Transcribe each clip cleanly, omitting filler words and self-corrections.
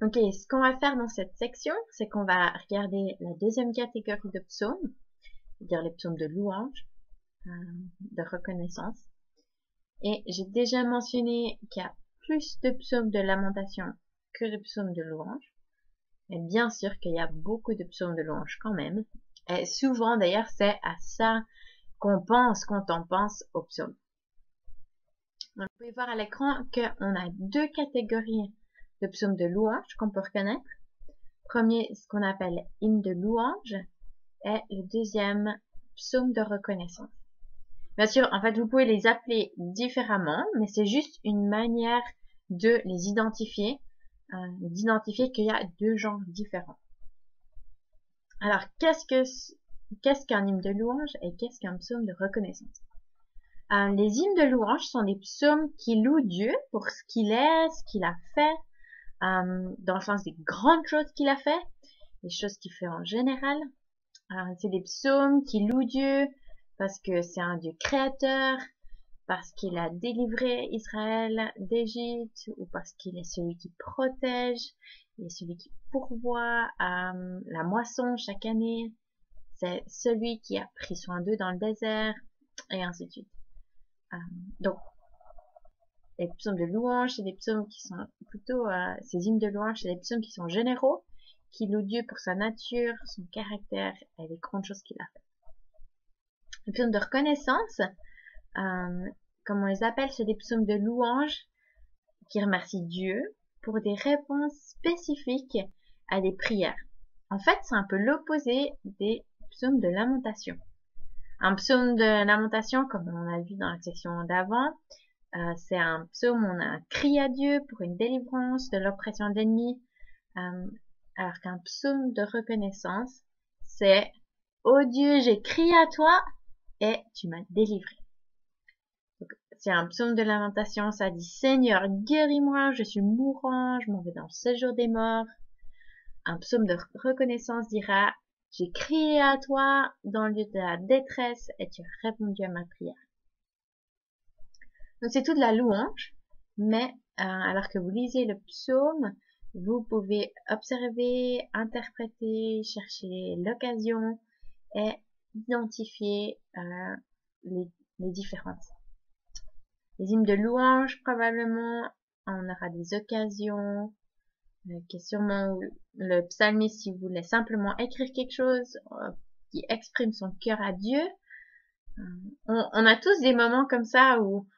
Ok, ce qu'on va faire dans cette section, c'est qu'on va regarder la deuxième catégorie de psaumes, c'est-à-dire les psaumes de louange, de reconnaissance. Et j'ai déjà mentionné qu'il y a plus de psaumes de lamentation que de psaumes de louange. Mais bien sûr qu'il y a beaucoup de psaumes de louange quand même. Et souvent d'ailleurs c'est à ça qu'on pense quand on pense aux psaumes. Donc, vous pouvez voir à l'écran qu'on a deux catégories de psaumes de louange qu'on peut reconnaître. Premier, ce qu'on appelle hymne de louange, et le deuxième, psaume de reconnaissance. Bien sûr, en fait, vous pouvez les appeler différemment, mais c'est juste une manière de les identifier, d'identifier qu'il y a deux genres différents. Alors, qu'est-ce qu'un hymne de louange et qu'est-ce qu'un psaume de reconnaissance? Les hymnes de louange sont des psaumes qui louent Dieu pour ce qu'il est, ce qu'il a fait, dans le sens des grandes choses qu'il a fait, les choses qu'il fait en général. C'est des psaumes qui louent Dieu parce que c'est un Dieu créateur, parce qu'il a délivré Israël d'Égypte, ou parce qu'il est celui qui protège, il est celui qui pourvoit la moisson chaque année, c'est celui qui a pris soin d'eux dans le désert, et ainsi de suite. Donc, les psaumes de louange, c'est des psaumes qui sont plutôt, ces hymnes de louange, c'est des psaumes qui sont généraux, qui louent Dieu pour sa nature, son caractère et les grandes choses qu'il a fait. Les psaumes de reconnaissance, comme on les appelle, c'est des psaumes de louange qui remercient Dieu pour des réponses spécifiques à des prières. En fait, c'est un peu l'opposé des psaumes de lamentation. Un psaume de lamentation, comme on a vu dans la section d'avant, c'est un psaume où on a un cri à Dieu pour une délivrance de l'oppression de l'ennemi, alors qu'un psaume de reconnaissance, c'est « Oh Dieu, j'ai crié à toi et tu m'as délivré ». C'est un psaume de lamentation, ça dit « Seigneur, guéris-moi, je suis mourant, je m'en vais dans le séjour des morts ». Un psaume de reconnaissance dira « J'ai crié à toi dans le lieu de la détresse et tu as répondu à ma prière ». Donc c'est tout de la louange, mais alors que vous lisez le psaume, vous pouvez observer, interpréter, chercher l'occasion et identifier les différences. Les hymnes de louange, probablement, on aura des occasions, qui est sûrement où le psalmiste, si voulait simplement écrire quelque chose qui exprime son cœur à Dieu. On a tous des moments comme ça où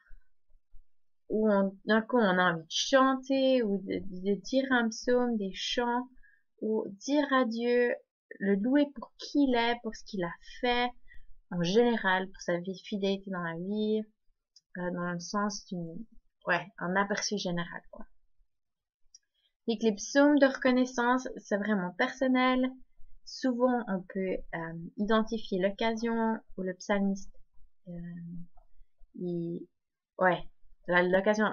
d'un coup on a envie de chanter ou de dire un psaume, des chants, ou dire à Dieu, le louer pour qui il est, pour ce qu'il a fait, en général, pour sa fidélité dans la vie, dans le sens un aperçu général, quoi. Et que les psaumes de reconnaissance, c'est vraiment personnel. Souvent, on peut identifier l'occasion où le psalmiste, l'occasion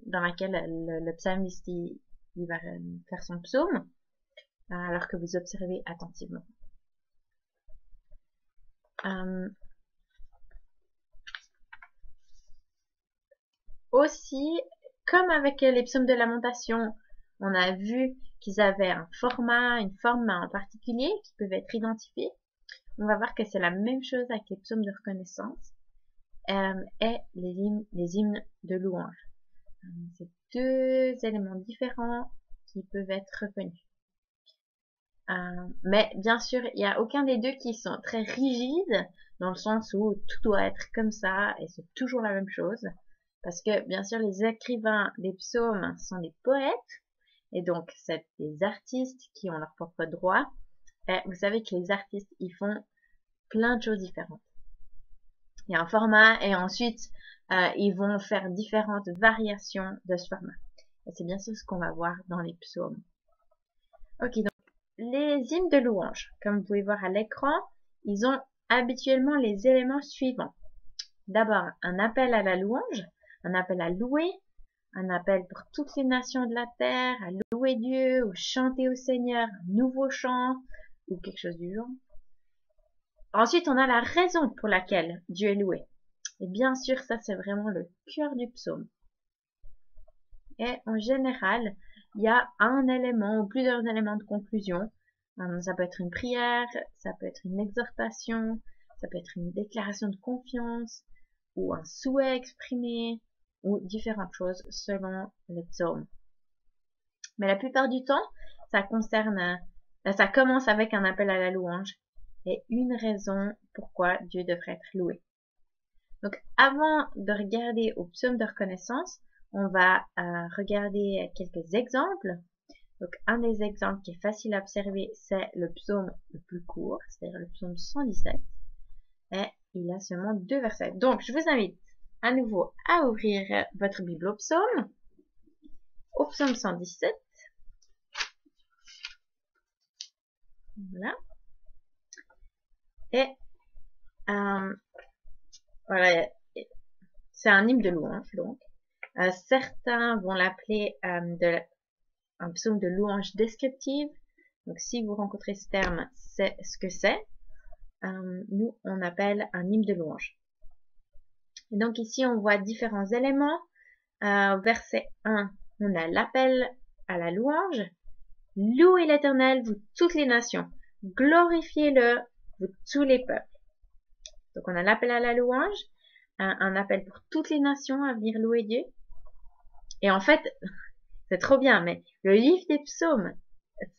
dans laquelle le psalmiste il va faire son psaume, alors que vous observez attentivement. Aussi, comme avec les psaumes de lamentation, on a vu qu'ils avaient un format, une forme en particulier qui peuvent être identifiés. On va voir que c'est la même chose avec les psaumes de reconnaissance et les hymnes de louange. C'est deux éléments différents qui peuvent être reconnus. Mais bien sûr, il n'y a aucun des deux qui sont très rigides, dans le sens où tout doit être comme ça et c'est toujours la même chose. Parce que bien sûr, les écrivains des psaumes sont des poètes, et donc c'est des artistes qui ont leur propre droit. Et vous savez que les artistes, ils font plein de choses différentes. Il y a un format et ensuite ils vont faire différentes variations de ce format. Et c'est bien sûr ce qu'on va voir dans les psaumes. Ok, donc les hymnes de louange, comme vous pouvez voir à l'écran, ils ont habituellement les éléments suivants. D'abord, un appel à la louange, un appel à louer, un appel pour toutes les nations de la terre, à louer Dieu, ou chanter au Seigneur, un nouveau chant, ou quelque chose du genre. Ensuite, on a la raison pour laquelle Dieu est loué. Et bien sûr, ça c'est vraiment le cœur du psaume. Et en général, il y a un élément ou plusieurs éléments de conclusion. Ça peut être une prière, ça peut être une exhortation, ça peut être une déclaration de confiance, ou un souhait exprimé, ou différentes choses selon les psaumes. Mais la plupart du temps, ça commence avec un appel à la louange et une raison pourquoi Dieu devrait être loué. Donc, avant de regarder au psaume de reconnaissance, on va regarder quelques exemples. Donc, un des exemples qui est facile à observer, c'est le psaume le plus court, c'est-à-dire le psaume 117. Et il a seulement 2 versets. Donc, je vous invite à nouveau à ouvrir votre Bible au psaume 117. Voilà. Et voilà, c'est un hymne de louange, donc. Certains vont l'appeler un psaume de louange descriptive. Donc, si vous rencontrez ce terme, c'est ce que c'est. Nous, on appelle un hymne de louange. Et donc, ici, on voit différents éléments. Verset 1, on a l'appel à la louange. Louez l'Éternel, vous toutes les nations. Glorifiez-le, vous tous les peuples. Donc, on a l'appel à la louange, un appel pour toutes les nations à venir louer Dieu. Et en fait, c'est trop bien, mais le livre des psaumes,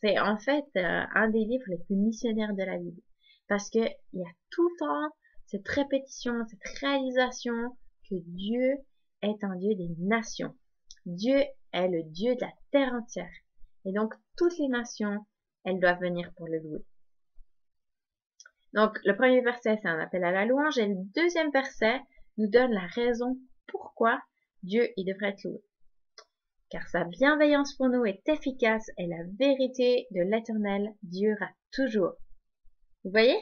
c'est en fait un des livres les plus missionnaires de la Bible. Parce que il y a tout le temps cette répétition, cette réalisation que Dieu est un Dieu des nations. Dieu est le Dieu de la terre entière. Et donc, toutes les nations, elles doivent venir pour le louer. Donc, le premier verset, c'est un appel à la louange. Et le deuxième verset nous donne la raison pourquoi Dieu, il devrait être loué. Car sa bienveillance pour nous est efficace et la vérité de l'Éternel durera toujours. Vous voyez?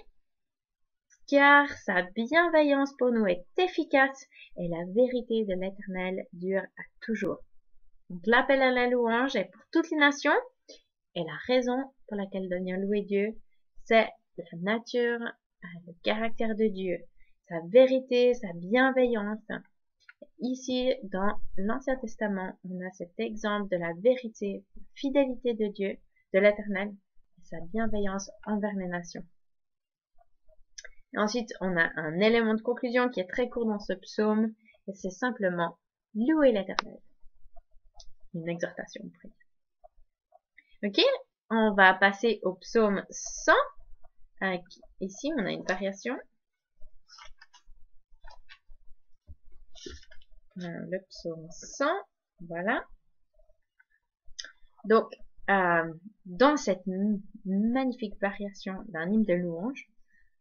Car sa bienveillance pour nous est efficace et la vérité de l'Éternel dure à toujours. Donc l'appel à la louange est pour toutes les nations et la raison pour laquelle nous devons louer Dieu, c'est la nature, le caractère de Dieu, sa vérité, sa bienveillance. Ici, dans l'Ancien Testament, on a cet exemple de la vérité, la fidélité de Dieu, de l'Éternel, et sa bienveillance envers les nations. Et ensuite, on a un élément de conclusion qui est très court dans ce psaume, et c'est simplement louer l'Éternel. Une exhortation. Ok, on va passer au psaume 100. Ici, on a une variation. Le psaume 100, voilà. Donc, dans cette magnifique variation d'un hymne de louange,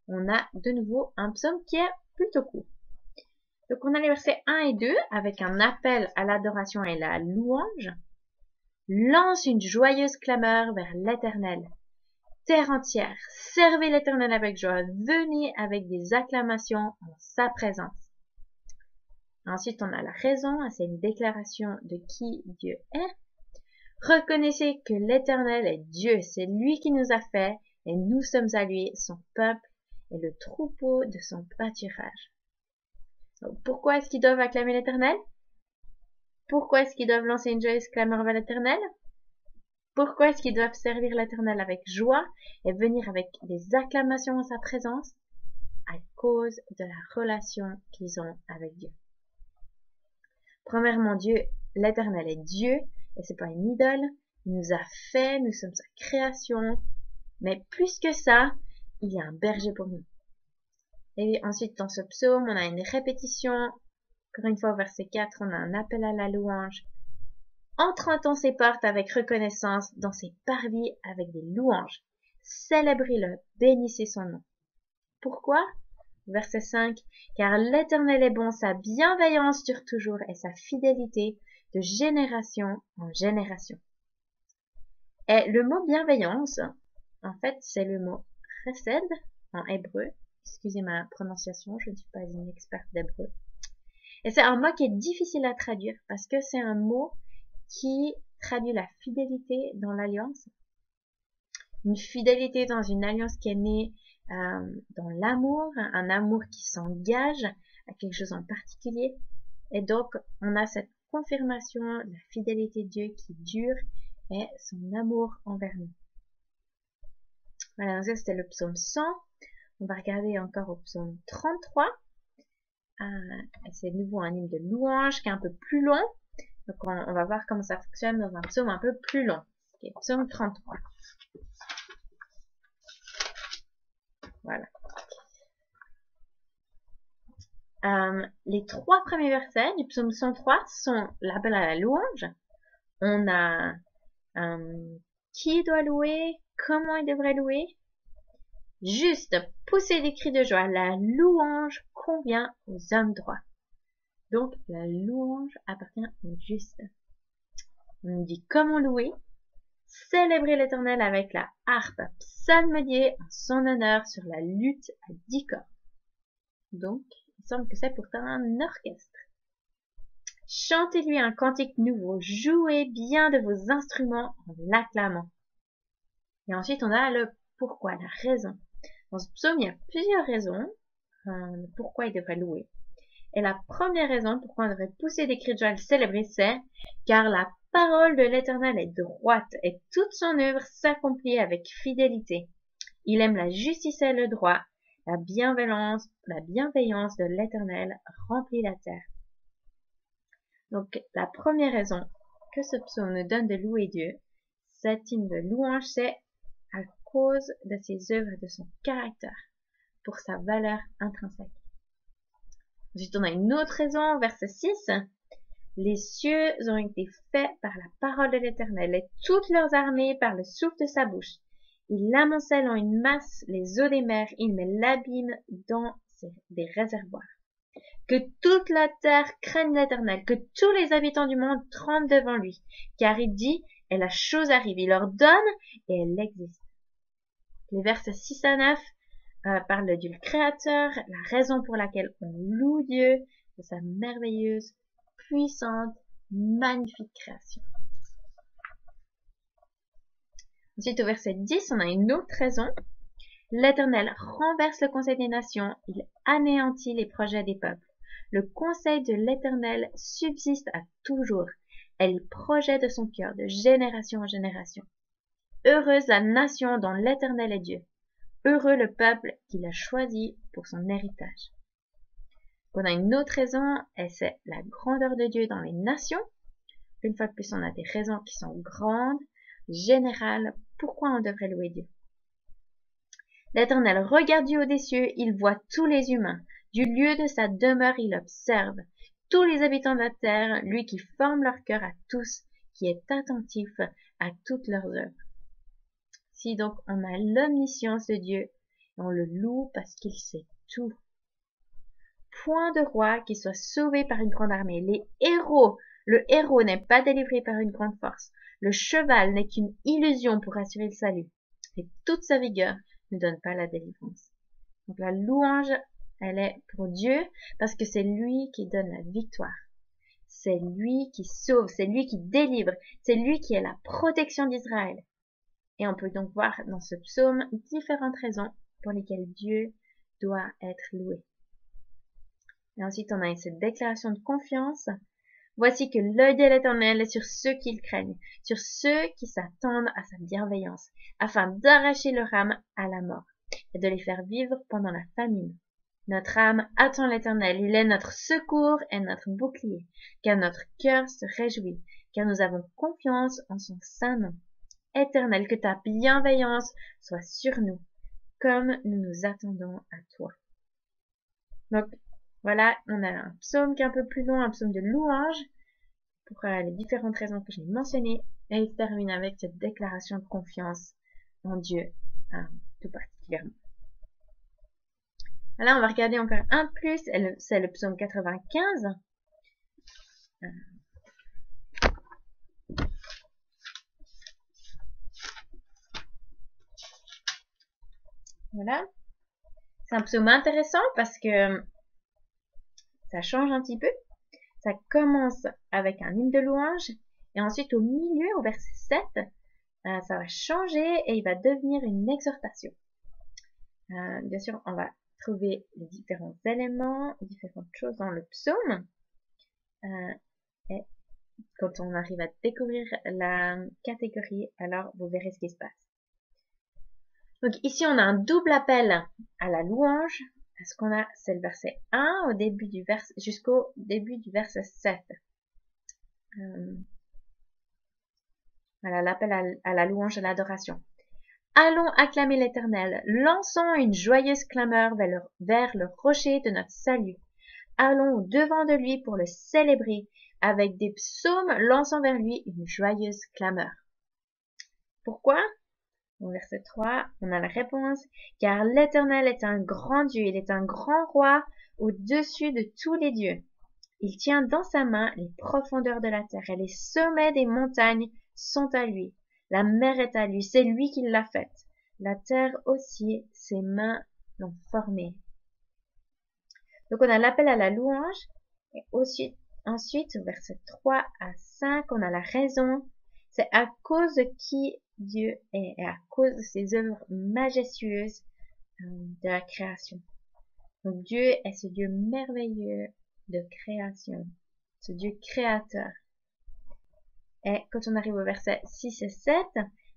on a de nouveau un psaume qui est plutôt court. Donc, on a les versets 1 et 2 avec un appel à l'adoration et la louange. Lance une joyeuse clameur vers l'Éternel. Terre entière, servez l'Éternel avec joie, venez avec des acclamations en sa présence. Ensuite, on a la raison, c'est une déclaration de qui Dieu est. Reconnaissez que l'Éternel est Dieu, c'est lui qui nous a fait, et nous sommes à lui, son peuple, et le troupeau de son pâturage. Donc, pourquoi est-ce qu'ils doivent acclamer l'Éternel? Pourquoi est-ce qu'ils doivent lancer une joyeuse clameur vers l'Éternel? Pourquoi est-ce qu'ils doivent servir l'Éternel avec joie et venir avec des acclamations en sa présence? À cause de la relation qu'ils ont avec Dieu. Premièrement, l'Éternel est Dieu, et c'est pas une idole. Il nous a fait, nous sommes sa création. Mais plus que ça, il est un berger pour nous. Et ensuite, dans ce psaume, on a une répétition. Encore une fois, au verset 4, on a un appel à la louange. Entrant dans ses portes avec reconnaissance, dans ses parvis avec des louanges. Célébrez-le, bénissez son nom. Pourquoi? Verset 5, car l'Éternel est bon, sa bienveillance dure toujours et sa fidélité de génération en génération. Et le mot bienveillance, en fait, c'est le mot chesed en hébreu. Excusez ma prononciation, je ne suis pas une experte d'hébreu. Et c'est un mot qui est difficile à traduire parce que c'est un mot qui traduit la fidélité dans l'alliance. Une fidélité dans une alliance qui est née dans l'amour, un amour qui s'engage à quelque chose en particulier. Et donc, on a cette confirmation de la fidélité de Dieu qui dure et son amour envers nous. Voilà, donc ça c'était le psaume 100. On va regarder encore au psaume 33. C'est de nouveau un hymne de louange qui est un peu plus long. Donc on va voir comment ça fonctionne dans un psaume un peu plus long. Okay, psaume 33. Voilà. Les 3 premiers versets du psaume 103 sont l'appel à la louange. On a qui doit louer, comment il devrait louer. Juste, pousser des cris de joie. La louange convient aux hommes droits. Donc, la louange appartient aux justes. On nous dit comment louer. Célébrer l'Éternel avec la harpe, psalmodier en son honneur sur la lutte à 10 cordes. Donc, il semble que c'est pour faire un orchestre. Chantez-lui un cantique nouveau, jouez bien de vos instruments en l'acclamant. Et ensuite, on a le pourquoi, la raison. Dans ce psaume, il y a plusieurs raisons pourquoi il devrait louer. Et la première raison pourquoi on devrait pousser des cris de joie et le célébrer, c'est car la parole de l'Éternel est droite et toute son œuvre s'accomplit avec fidélité. Il aime la justice et le droit, la bienveillance de l'Éternel remplit la terre. Donc, la première raison que ce psaume nous donne de louer Dieu, cet hymne de louange, c'est à cause de ses œuvres et de son caractère, pour sa valeur intrinsèque. Ensuite, on a une autre raison, verset 6. Les cieux ont été faits par la parole de l'Éternel, et toutes leurs armées par le souffle de sa bouche. Il amoncelle en une masse les eaux des mers, il met l'abîme dans des réservoirs. Que toute la terre craigne l'Éternel, que tous les habitants du monde tremblent devant lui, car il dit, et la chose arrive, il leur donne, et elle existe. Les versets 6 à 9 parlent de Dieu le Créateur, la raison pour laquelle on loue Dieu, de sa merveilleuse, puissante, magnifique création. Ensuite, au verset 10, on a une autre raison. L'Éternel renverse le conseil des nations, il anéantit les projets des peuples. Le conseil de l'Éternel subsiste à toujours, et les projets de son cœur de génération en génération. Heureuse la nation dont l'Éternel est Dieu. Heureux le peuple qu'il a choisi pour son héritage. On a une autre raison, et c'est la grandeur de Dieu dans les nations. Une fois de plus, on a des raisons qui sont grandes, générales, pourquoi on devrait louer Dieu. L'Éternel regarde du haut des cieux, il voit tous les humains. Du lieu de sa demeure, il observe tous les habitants de la terre, lui qui forme leur cœur à tous, qui est attentif à toutes leurs œuvres. Si donc on a l'omniscience de Dieu, on le loue parce qu'il sait tout. Point de roi qui soit sauvé par une grande armée. Le héros n'est pas délivré par une grande force. Le cheval n'est qu'une illusion pour assurer le salut. Et toute sa vigueur ne donne pas la délivrance. Donc la louange, elle est pour Dieu parce que c'est lui qui donne la victoire. C'est lui qui sauve, c'est lui qui délivre, c'est lui qui est la protection d'Israël. Et on peut donc voir dans ce psaume différentes raisons pour lesquelles Dieu doit être loué. Et ensuite, on a cette déclaration de confiance. Voici que l'œil de l'Éternel est sur ceux qui le craignent, sur ceux qui s'attendent à sa bienveillance, afin d'arracher leur âme à la mort et de les faire vivre pendant la famine. Notre âme attend l'Éternel, il est notre secours et notre bouclier, car notre cœur se réjouit, car nous avons confiance en son saint nom. Éternel, que ta bienveillance soit sur nous, comme nous nous attendons à toi. Donc, voilà, on a un psaume qui est un peu plus long, un psaume de louange, pour les différentes raisons que j'ai mentionnées, et il termine avec cette déclaration de confiance en Dieu, tout particulièrement. Là, on va regarder encore un de plus, c'est le psaume 95. Voilà. C'est un psaume intéressant parce que ça change un petit peu. Ça commence avec un hymne de louange et ensuite au milieu, au verset 7, ça va changer et il va devenir une exhortation. Bien sûr, on va trouver les différents éléments, différentes choses dans le psaume. Et quand on arrive à découvrir la catégorie, alors vous verrez ce qui se passe. Donc ici, on a un double appel à la louange. Ce qu'on a, c'est le verset 1 au début du verset, jusqu'au début du verset 7. Voilà, l'appel à la louange et à l'adoration. Allons acclamer l'Éternel, lançons une joyeuse clameur vers le rocher de notre salut. Allons au-devant de lui pour le célébrer, avec des psaumes lançant vers lui une joyeuse clameur. Pourquoi? Au verset 3, on a la réponse. Car l'Éternel est un grand Dieu, il est un grand roi au-dessus de tous les dieux. Il tient dans sa main les profondeurs de la terre et les sommets des montagnes sont à lui. La mer est à lui, c'est lui qui l'a faite. La terre aussi, ses mains l'ont formée. Donc on a l'appel à la louange et ensuite, verset 3 à 5, on a la raison. C'est à cause de qui Dieu est et à cause de ses œuvres majestueuses de la création. Donc Dieu est ce Dieu merveilleux de création, ce Dieu créateur. Et quand on arrive au verset 6 et 7,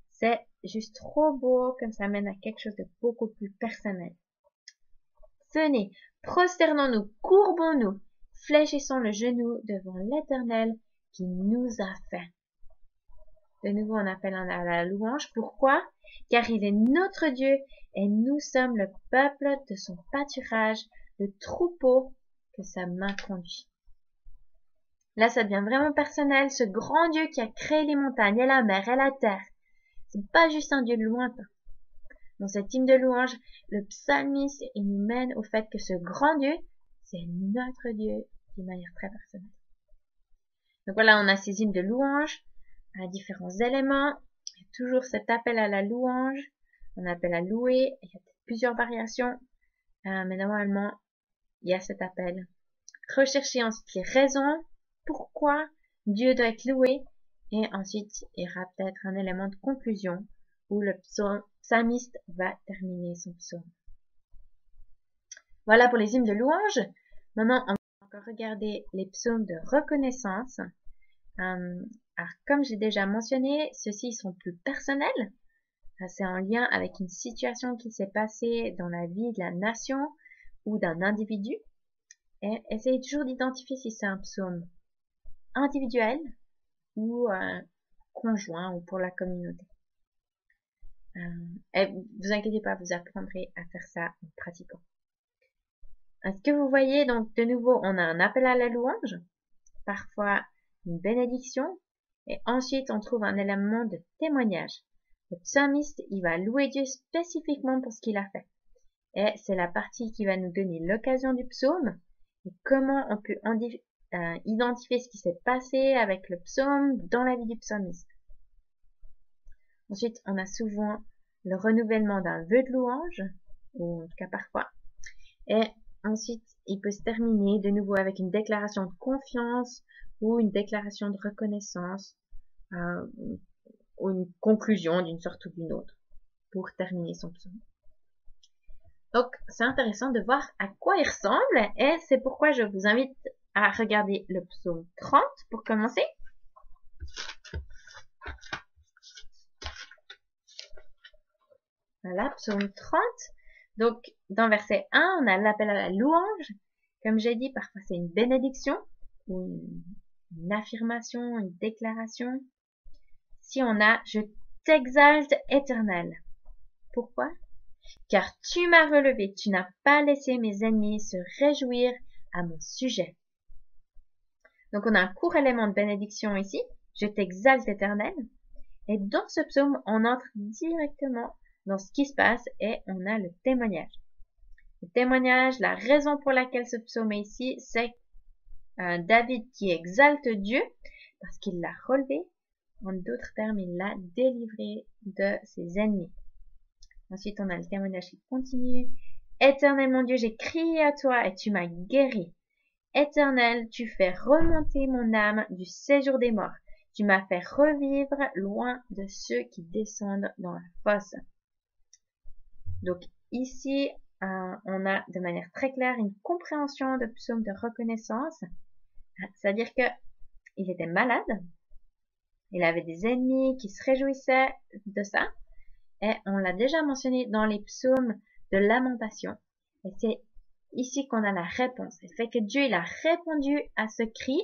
c'est juste trop beau, comme ça mène à quelque chose de beaucoup plus personnel. Venez, prosternons-nous, courbons-nous, fléchissons le genou devant l'Éternel qui nous a fait. De nouveau, on appelle à la louange. Pourquoi? Car il est notre Dieu et nous sommes le peuple de son pâturage, le troupeau que sa main conduit. Là, ça devient vraiment personnel. Ce grand Dieu qui a créé les montagnes et la mer et la terre. C'est pas juste un Dieu de lointain. Dans cette hymne de louange, le psalmiste nous mène au fait que ce grand Dieu, c'est notre Dieu d'une manière très personnelle. Donc voilà, on a ces hymnes de louange à différents éléments. Il y a toujours cet appel à la louange. On appelle à louer. Il y a plusieurs variations. Mais normalement, il y a cet appel. Recherchez ensuite les raisons. Pourquoi Dieu doit être loué. Et ensuite, il y aura peut-être un élément de conclusion où le psalmiste va terminer son psaume. Voilà pour les hymnes de louange. Maintenant, on va encore regarder les psaumes de reconnaissance. Alors, comme j'ai déjà mentionné, ceux-ci sont plus personnels. C'est en lien avec une situation qui s'est passée dans la vie de la nation ou d'un individu. Et essayez toujours d'identifier si c'est un psaume individuel ou conjoint ou pour la communauté. Et vous inquiétez pas, vous apprendrez à faire ça en pratiquant. Est-ce que vous voyez, donc de nouveau, on a un appel à la louange, parfois une bénédiction, et ensuite on trouve un élément de témoignage. Le psalmiste, il va louer Dieu spécifiquement pour ce qu'il a fait. Et c'est la partie qui va nous donner l'occasion du psaume, et comment on peut identifier ce qui s'est passé avec le psaume dans la vie du psalmiste. Ensuite, on a souvent le renouvellement d'un vœu de louange, ou en tout cas parfois. Et ensuite, il peut se terminer de nouveau avec une déclaration de confiance ou une déclaration de reconnaissance ou une conclusion d'une sorte ou d'une autre pour terminer son psaume. Donc, c'est intéressant de voir à quoi il ressemble et c'est pourquoi je vous invite à regarder le psaume 30 pour commencer. Voilà, psaume 30. Donc, dans verset 1, on a l'appel à la louange. Comme j'ai dit, parfois c'est une bénédiction ou une affirmation, une déclaration. Si on a « Je t'exalte, Éternel ». Pourquoi? Car tu m'as relevé, tu n'as pas laissé mes ennemis se réjouir à mon sujet. Donc, on a un court élément de bénédiction ici. « Je t'exalte, Éternel ». Et dans ce psaume, on entre directement dans ce qui se passe et on a le témoignage. Le témoignage, la raison pour laquelle ce psaume est ici, c'est David qui exalte Dieu parce qu'il l'a relevé. En d'autres termes, il l'a délivré de ses ennemis. Ensuite, on a le témoignage qui continue. Éternel mon Dieu, j'ai crié à toi et tu m'as guéri. Éternel, tu fais remonter mon âme du séjour des morts. Tu m'as fait revivre loin de ceux qui descendent dans la fosse. Donc ici, on a de manière très claire une compréhension de psaume de reconnaissance. C'est-à-dire que il était malade. Il avait des ennemis qui se réjouissaient de ça. Et on l'a déjà mentionné dans les psaumes de lamentation. Et c'est ici qu'on a la réponse. C'est fait que Dieu, il a répondu à ce cri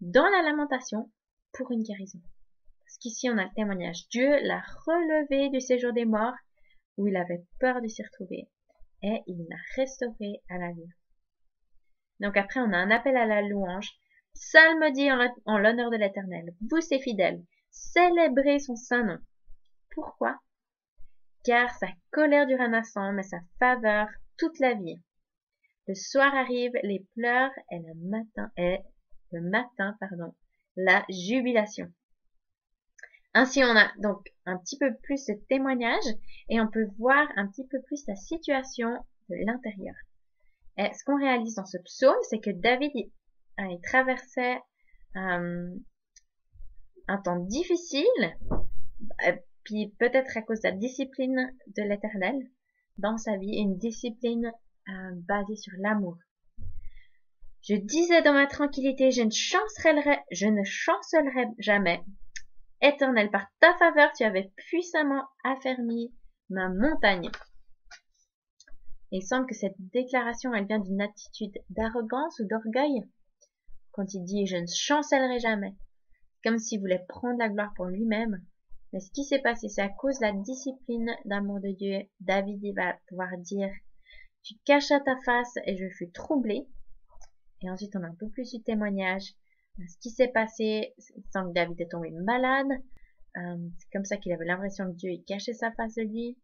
dans la lamentation pour une guérison. Parce qu'ici, on a le témoignage. Dieu l'a relevé du séjour des morts où il avait peur de s'y retrouver. Et il l'a restauré à la vie. Donc après, on a un appel à la louange. Psalme dit en l'honneur de l'Éternel. Vous, ses fidèles, célébrez son saint nom. Pourquoi? Car sa colère dure un instant, mais sa faveur toute la vie. Le soir arrive, les pleurs, et le matin, la jubilation. Ainsi, on a donc un petit peu plus de témoignages et on peut voir un petit peu plus la situation de l'intérieur. Et ce qu'on réalise dans ce psaume, c'est que David il traversait un temps difficile, puis peut-être à cause de la discipline de l'Éternel dans sa vie, une discipline basée sur l'amour. Je disais dans ma tranquillité, je ne chancellerai jamais. Éternel, par ta faveur, tu avais puissamment affermi ma montagne. Il semble que cette déclaration, elle vient d'une attitude d'arrogance ou d'orgueil. Quand il dit « je ne chancellerai jamais », comme s'il voulait prendre la gloire pour lui-même. Mais ce qui s'est passé, c'est à cause de la discipline d'amour de Dieu. David il va pouvoir dire « tu cachas ta face et je fus troublé ». Et ensuite, on a un peu plus du témoignage. Ce qui s'est passé, il semble que David est tombé malade. C'est comme ça qu'il avait l'impression que Dieu il cachait sa face de lui.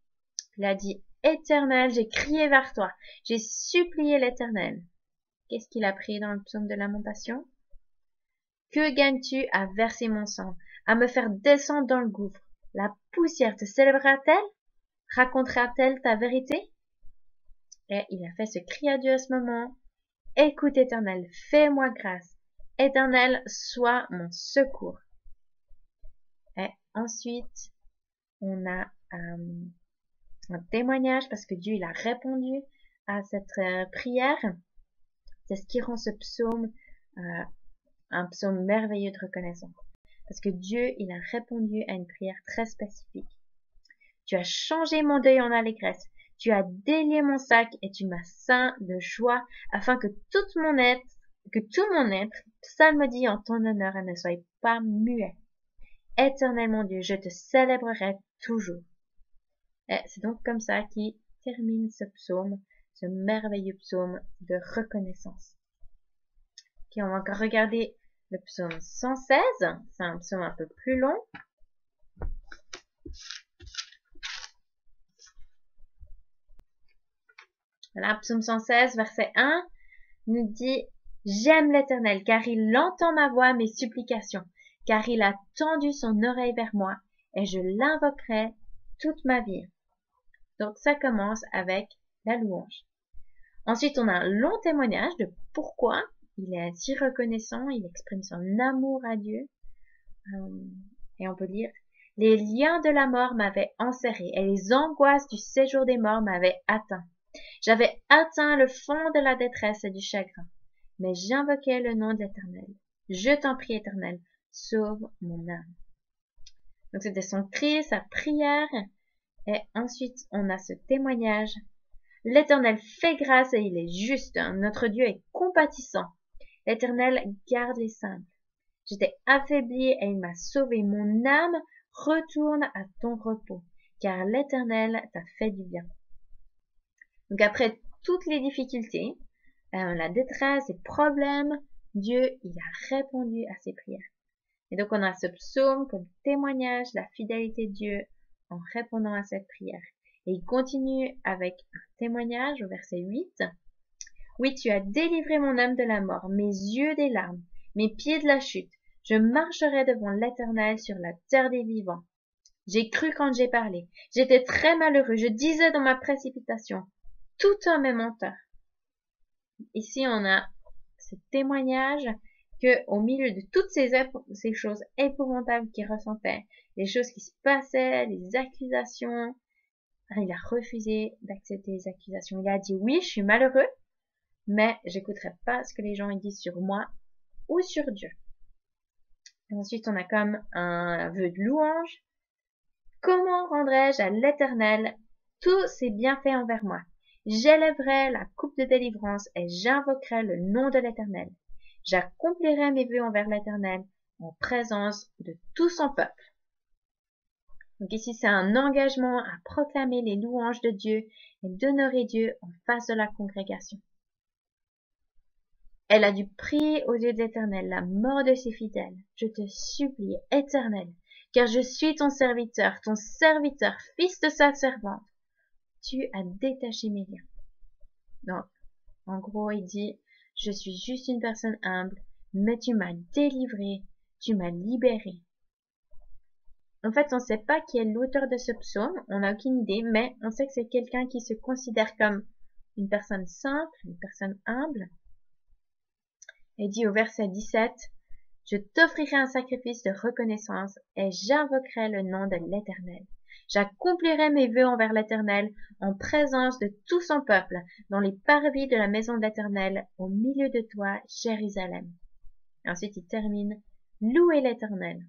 Il a dit « Éternel, j'ai crié vers toi, j'ai supplié l'Éternel ». Qu'est-ce qu'il a prié dans le psaume de lamentation? Que gagnes-tu à verser mon sang, à me faire descendre dans le gouffre? La poussière te célébrera-t-elle? Racontera-t-elle ta vérité? Et il a fait ce cri à Dieu à ce moment. Écoute, Éternel, fais-moi grâce. Éternel, sois mon secours. Et ensuite, on a un témoignage parce que Dieu il a répondu à cette prière. C'est ce qui rend ce psaume un psaume merveilleux de reconnaissance. Parce que Dieu il a répondu à une prière très spécifique. Tu as changé mon deuil en allégresse. Tu as délié mon sac et tu m'as ceint de joie afin que tout mon être psalmodie en ton honneur et ne soit pas muet. Éternel mon Dieu, je te célébrerai toujours. Et c'est donc comme ça qu'il termine ce psaume, ce merveilleux psaume de reconnaissance. Okay, on va encore regarder le psaume 116. C'est un psaume un peu plus long. Voilà, psaume 116, verset 1, nous dit « J'aime l'Éternel, car il entend ma voix, mes supplications, car il a tendu son oreille vers moi, et je l'invoquerai toute ma vie. » Donc ça commence avec la louange. Ensuite, on a un long témoignage de pourquoi il est si reconnaissant, il exprime son amour à Dieu. Et on peut lire « Les liens de la mort m'avaient enserré, et les angoisses du séjour des morts m'avaient atteint. J'avais atteint le fond de la détresse et du chagrin, mais j'invoquais le nom de l'Éternel. Je t'en prie, Éternel, sauve mon âme. » Donc c'était son cri, sa prière, et ensuite on a ce témoignage. L'Éternel fait grâce et il est juste, notre Dieu est compatissant. L'Éternel garde les simples. J'étais affaibli et il m'a sauvé. Mon âme retourne à ton repos, car l'Éternel t'a fait du bien. Donc après toutes les difficultés, la détresse, les problèmes, Dieu il a répondu à ses prières. Et donc on a ce psaume comme témoignage de la fidélité de Dieu en répondant à cette prière. Et il continue avec un témoignage au verset 8. Oui, tu as délivré mon âme de la mort, mes yeux des larmes, mes pieds de la chute. Je marcherai devant l'Éternel sur la terre des vivants. J'ai cru quand j'ai parlé. J'étais très malheureux. Je disais dans ma précipitation, tout homme est menteur. Ici, on a ce témoignage que, au milieu de toutes ces choses épouvantables qu'il ressentait, les choses qui se passaient, les accusations, il a refusé d'accepter les accusations. Il a dit oui, je suis malheureux, mais j'écouterai pas ce que les gens disent sur moi ou sur Dieu. Ensuite, on a comme un vœu de louange. Comment rendrai-je à l'Éternel tous ses bienfaits envers moi? J'élèverai la coupe de délivrance et j'invoquerai le nom de l'Éternel. J'accomplirai mes vœux envers l'Éternel en présence de tout son peuple. Donc ici, c'est un engagement à proclamer les louanges de Dieu et d'honorer Dieu en face de la congrégation. Elle a dû prier aux yeux d'Éternel la mort de ses fidèles. Je te supplie, Éternel, car je suis ton serviteur, fils de sa servante. Tu as détaché mes liens. Donc, en gros, il dit, je suis juste une personne humble, mais tu m'as délivré, tu m'as libéré. En fait, on ne sait pas qui est l'auteur de ce psaume, on n'a aucune idée, mais on sait que c'est quelqu'un qui se considère comme une personne simple, une personne humble. Et dit au verset 17, « Je t'offrirai un sacrifice de reconnaissance et j'invoquerai le nom de l'Éternel. J'accomplirai mes vœux envers l'Éternel en présence de tout son peuple, dans les parvis de la maison de l'Éternel, au milieu de toi, Jérusalem. » Ensuite, il termine, « Louez l'Éternel. »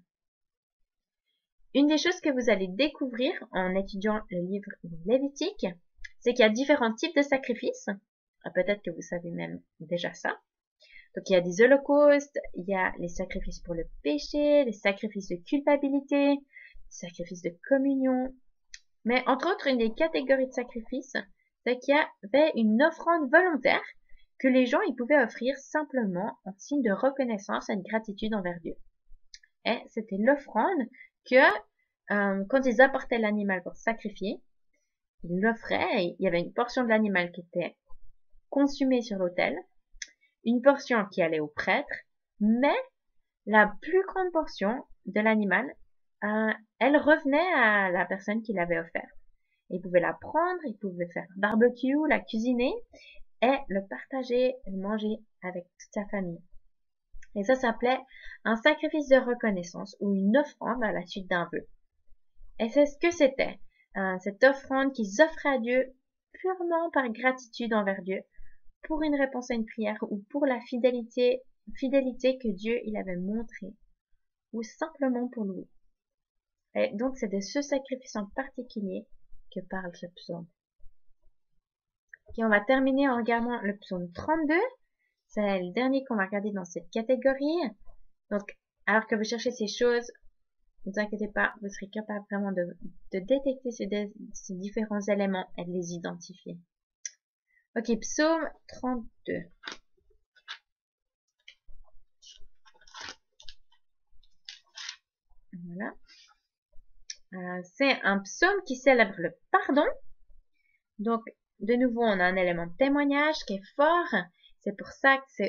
Une des choses que vous allez découvrir en étudiant le livre de Lévitique, c'est qu'il y a différents types de sacrifices. Peut-être que vous savez même déjà ça. Donc, il y a des holocaustes, il y a les sacrifices pour le péché, les sacrifices de culpabilité, les sacrifices de communion. Mais entre autres, une des catégories de sacrifices, c'est qu'il y avait une offrande volontaire que les gens ils pouvaient offrir simplement en signe de reconnaissance et de gratitude envers Dieu. Et c'était l'offrande que, quand ils apportaient l'animal pour sacrifier, ils l'offraient et il y avait une portion de l'animal qui était consumée sur l'autel, une portion qui allait au prêtre, mais la plus grande portion de l'animal, elle revenait à la personne qui l'avait offerte. Il pouvait la prendre, il pouvait faire un barbecue, la cuisiner et le partager, le manger avec toute sa famille. Et ça s'appelait un sacrifice de reconnaissance ou une offrande à la suite d'un vœu. Et c'est ce que c'était, cette offrande qu'ils offraient à Dieu purement par gratitude envers Dieu, pour une réponse à une prière ou pour la fidélité que Dieu il avait montrée, ou simplement pour louer. Et donc c'est de ce sacrifice en particulier que parle ce psaume. Et on va terminer en regardant le psaume 32. C'est le dernier qu'on va regarder dans cette catégorie. Donc, alors que vous cherchez ces choses, ne vous inquiétez pas, vous serez capable vraiment de détecter ces différents éléments et de les identifier. Ok, psaume 32. Voilà. C'est un psaume qui célèbre le pardon. Donc, de nouveau, on a un élément de témoignage qui est fort. C'est pour ça que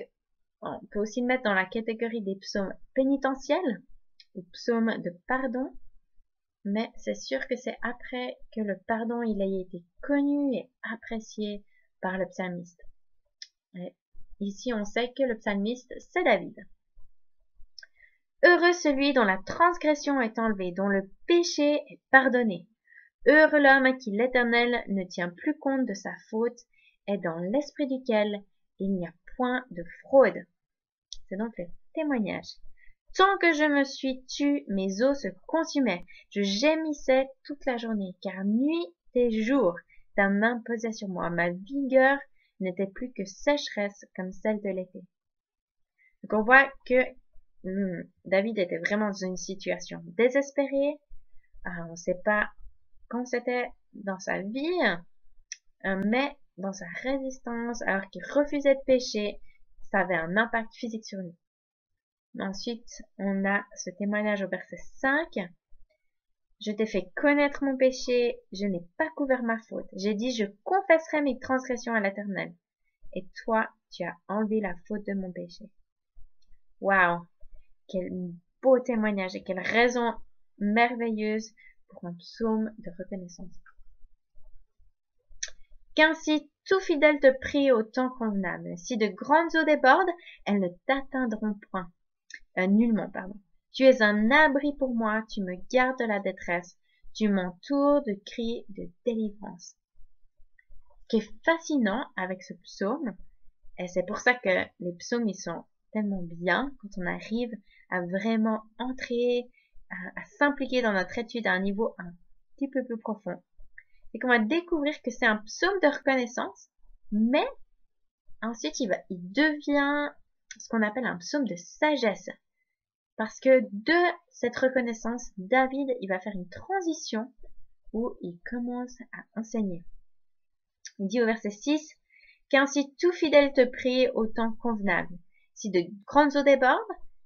on peut aussi le mettre dans la catégorie des psaumes pénitentiels ou psaumes de pardon. Mais c'est sûr que c'est après que le pardon il a été connu et apprécié par le psalmiste. Et ici, on sait que le psalmiste, c'est David. Heureux celui dont la transgression est enlevée, dont le péché est pardonné. Heureux l'homme à qui l'Éternel ne tient plus compte de sa faute et dans l'esprit duquel il n'y a point de fraude. C'est donc le témoignage. Tant que je me suis tue, mes os se consumaient. Je gémissais toute la journée, car nuit et jour, ta main pesait sur moi. Ma vigueur n'était plus que sécheresse comme celle de l'été. Donc on voit que David était vraiment dans une situation désespérée. On ne sait pas quand c'était dans sa vie, mais dans sa résistance, alors qu'il refusait de pécher, ça avait un impact physique sur lui. Ensuite, on a ce témoignage au verset 5. Je t'ai fait connaître mon péché, je n'ai pas couvert ma faute. J'ai dit, je confesserai mes transgressions à l'Éternel. Et toi, tu as enlevé la faute de mon péché. Waouh! Quel beau témoignage et quelle raison merveilleuse pour un psaume de reconnaissance. Qu'ainsi tout fidèle te prie au temps convenable. Si de grandes eaux débordent, elles ne t'atteindront point. Nullement, pardon. Tu es un abri pour moi, tu me gardes de la détresse, tu m'entoures de cris de délivrance. Ce qui est fascinant avec ce psaume, et c'est pour ça que les psaumes ils sont tellement bien quand on arrive à vraiment entrer, à s'impliquer dans notre étude à un niveau un petit peu plus profond, c'est qu'on va découvrir que c'est un psaume de reconnaissance, mais ensuite il devient ce qu'on appelle un psaume de sagesse. Parce que de cette reconnaissance, David, il va faire une transition où il commence à enseigner. Il dit au verset 6, « Qu'ainsi tout fidèle te prie au temps convenable. Si de grandes eaux débordent,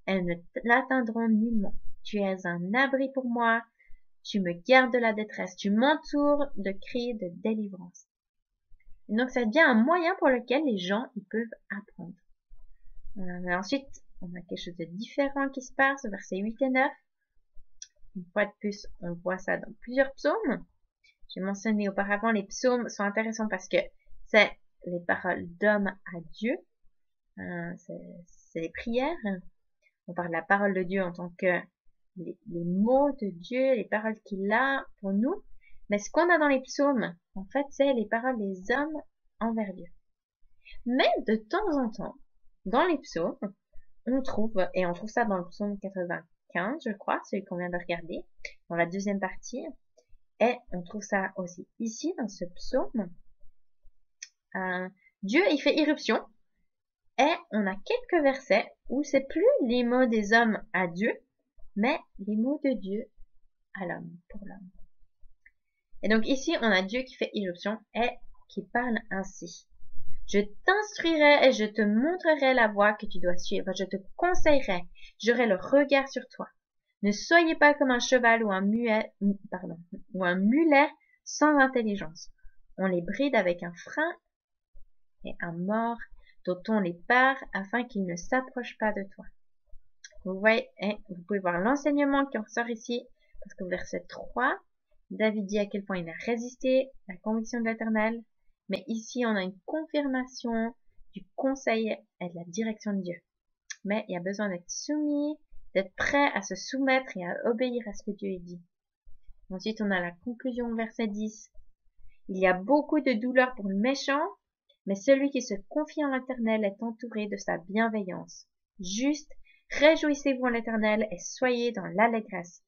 elles ne l'atteindront nullement. Tu es un abri pour moi, tu me gardes de la détresse, tu m'entoures de cris de délivrance. » Et donc ça devient un moyen pour lequel les gens ils peuvent apprendre. Mais ensuite, on a quelque chose de différent qui se passe, versets 8 et 9. Une fois de plus, on voit ça dans plusieurs psaumes. J'ai mentionné auparavant, les psaumes sont intéressants parce que c'est les paroles d'hommes à Dieu. C'est les prières. On parle de la parole de Dieu en tant que les mots de Dieu, les paroles qu'il a pour nous. Mais ce qu'on a dans les psaumes, en fait, c'est les paroles des hommes envers Dieu. Mais de temps en temps, dans les psaumes, on trouve ça dans le psaume 95, je crois, celui qu'on vient de regarder, dans la deuxième partie, et on trouve ça aussi ici, dans ce psaume. Dieu, il fait irruption, et on a quelques versets où c'est plus les mots des hommes à Dieu, mais les mots de Dieu à l'homme, pour l'homme. Et donc ici, on a Dieu qui fait irruption et qui parle ainsi. Je t'instruirai et je te montrerai la voie que tu dois suivre. Je te conseillerai. J'aurai le regard sur toi. Ne soyez pas comme un cheval ou un mulet sans intelligence. On les bride avec un frein et un mors dont on les part afin qu'ils ne s'approchent pas de toi. Vous voyez, vous pouvez voir l'enseignement qui en ressort ici, parce qu'au verset 3, David dit à quel point il a résisté à la conviction de l'Éternel. Mais ici, on a une confirmation du conseil et de la direction de Dieu. Mais il y a besoin d'être soumis, d'être prêt à se soumettre et à obéir à ce que Dieu dit. Ensuite, on a la conclusion, verset 10. Il y a beaucoup de douleur pour le méchant, mais celui qui se confie en l'Éternel est entouré de sa bienveillance. Juste, réjouissez-vous en l'Éternel et soyez dans l'allégresse.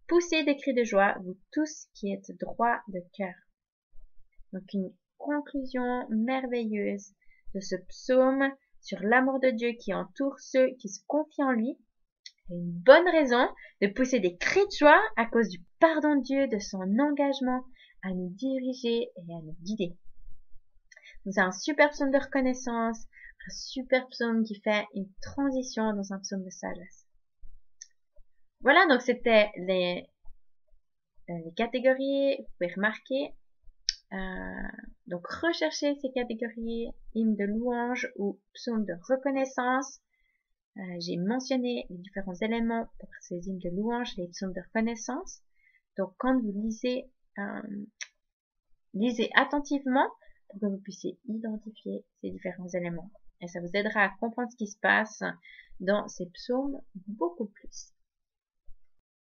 Poussez des cris de joie, vous tous qui êtes droits de cœur. Donc une conclusion merveilleuse de ce psaume sur l'amour de Dieu qui entoure ceux qui se confient en lui. Et une bonne raison de pousser des cris de joie à cause du pardon de Dieu, de son engagement à nous diriger et à nous guider. Donc c'est un super psaume de reconnaissance, un super psaume qui fait une transition dans un psaume de sagesse. Voilà, donc c'était les catégories, vous pouvez remarquer. Donc recherchez ces catégories, hymnes de louange ou psaumes de reconnaissance. J'ai mentionné les différents éléments pour ces hymnes de louange et les psaumes de reconnaissance. Donc quand vous lisez, lisez attentivement pour que vous puissiez identifier ces différents éléments. Et ça vous aidera à comprendre ce qui se passe dans ces psaumes beaucoup plus.